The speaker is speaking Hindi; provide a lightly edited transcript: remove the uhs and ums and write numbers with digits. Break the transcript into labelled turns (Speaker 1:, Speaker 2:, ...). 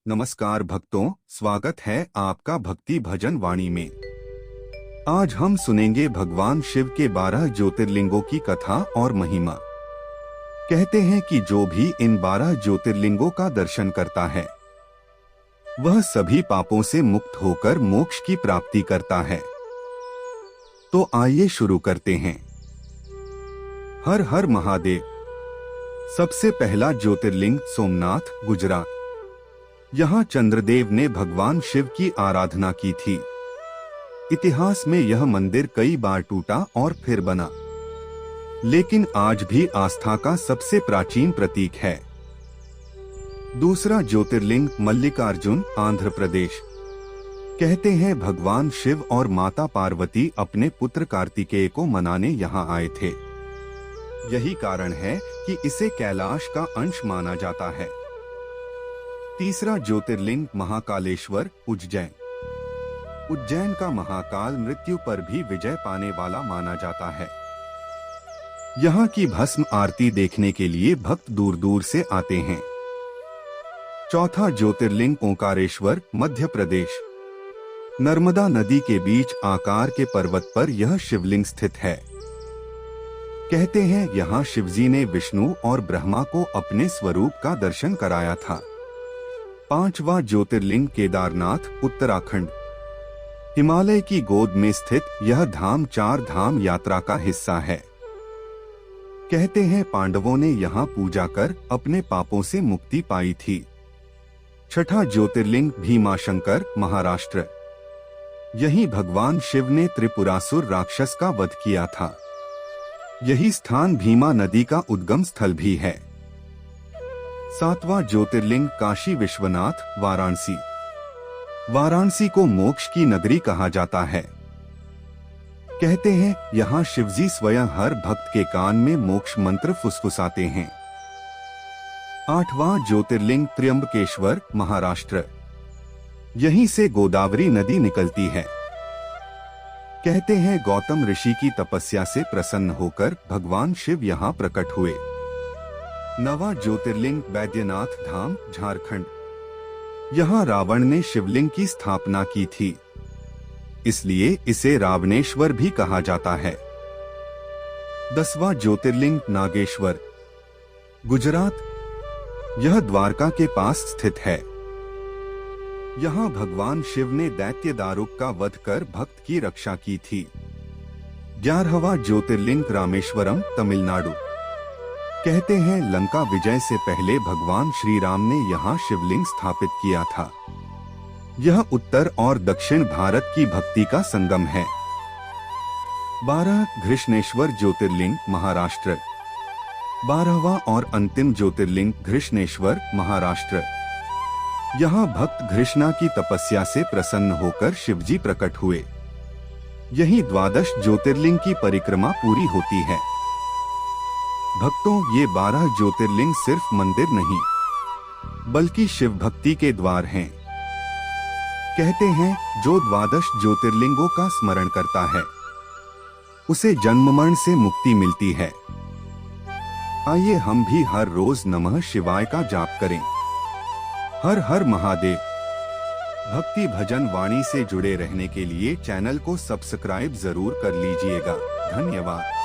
Speaker 1: नमस्कार भक्तों, स्वागत है आपका भक्ति भजन वाणी में। आज हम सुनेंगे भगवान शिव के 12 ज्योतिर्लिंगों की कथा और महिमा। कहते हैं कि जो भी इन 12 ज्योतिर्लिंगों का दर्शन करता है वह सभी पापों से मुक्त होकर मोक्ष की प्राप्ति करता है। तो आइए शुरू करते हैं। हर हर महादेव। सबसे पहला ज्योतिर्लिंग सोमनाथ, गुजरात। यहाँ चंद्रदेव ने भगवान शिव की आराधना की थी। इतिहास में यह मंदिर कई बार टूटा और फिर बना, लेकिन आज भी आस्था का सबसे प्राचीन प्रतीक है। दूसरा ज्योतिर्लिंग मल्लिकार्जुन, आंध्र प्रदेश। कहते हैं भगवान शिव और माता पार्वती अपने पुत्र कार्तिकेय को मनाने यहाँ आए थे। यही कारण है कि इसे कैलाश का अंश माना जाता है। तीसरा ज्योतिर्लिंग महाकालेश्वर, उज्जैन। उज्जैन का महाकाल मृत्यु पर भी विजय पाने वाला माना जाता है। यहाँ की भस्म आरती देखने के लिए भक्त दूर दूर से आते हैं। चौथा ज्योतिर्लिंग ओंकारेश्वर, मध्य प्रदेश। नर्मदा नदी के बीच आकार के पर्वत पर यह शिवलिंग स्थित है। कहते हैं यहाँ शिवजी ने विष्णु और ब्रह्मा को अपने स्वरूप का दर्शन कराया था। पांचवा ज्योतिर्लिंग केदारनाथ, उत्तराखंड। हिमालय की गोद में स्थित यह धाम 4 धाम यात्रा का हिस्सा है। कहते हैं पांडवों ने यहाँ पूजा कर अपने पापों से मुक्ति पाई थी। छठा ज्योतिर्लिंग भीमाशंकर, महाराष्ट्र। यही भगवान शिव ने त्रिपुरासुर राक्षस का वध किया था। यही स्थान भीमा नदी का उद्गम स्थल भी है। सातवां ज्योतिर्लिंग काशी विश्वनाथ, वाराणसी। वाराणसी को मोक्ष की नगरी कहा जाता है। कहते हैं यहाँ शिवजी स्वयं हर भक्त के कान में मोक्ष मंत्र फुसफुसाते हैं। आठवां ज्योतिर्लिंग त्र्यंबकेश्वर, महाराष्ट्र। यहीं से गोदावरी नदी निकलती है। कहते हैं गौतम ऋषि की तपस्या से प्रसन्न होकर भगवान शिव यहाँ प्रकट हुए। नवा ज्योतिर्लिंग बैद्यनाथ धाम, झारखंड। यहाँ रावण ने शिवलिंग की स्थापना की थी, इसलिए इसे रावणेश्वर भी कहा जाता है। 10वां ज्योतिर्लिंग नागेश्वर, गुजरात। यह द्वारका के पास स्थित है। यहाँ भगवान शिव ने दैत्य दारुक का वध कर भक्त की रक्षा की थी। 11वां ज्योतिर्लिंग रामेश्वरम, तमिलनाडु। कहते हैं लंका विजय से पहले भगवान श्री राम ने यहाँ शिवलिंग स्थापित किया था। यह उत्तर और दक्षिण भारत की भक्ति का संगम है। 12 घृष्णेश्वर ज्योतिर्लिंग, महाराष्ट्र। 12वां और अंतिम ज्योतिर्लिंग घृष्णेश्वर, महाराष्ट्र। यहाँ भक्त घृष्णा की तपस्या से प्रसन्न होकर शिवजी प्रकट हुए। यही 12 ज्योतिर्लिंग की परिक्रमा पूरी होती है। भक्तों, ये 12 ज्योतिर्लिंग सिर्फ मंदिर नहीं, बल्कि शिव भक्ति के द्वार हैं। कहते हैं जो 12 ज्योतिर्लिंगों का स्मरण करता है उसे जन्म मरण से मुक्ति मिलती है। आइए हम भी हर रोज नमः शिवाय का जाप करें। हर हर महादेव। भक्ति भजन वाणी से जुड़े रहने के लिए चैनल को सब्सक्राइब जरूर कर लीजिएगा। धन्यवाद।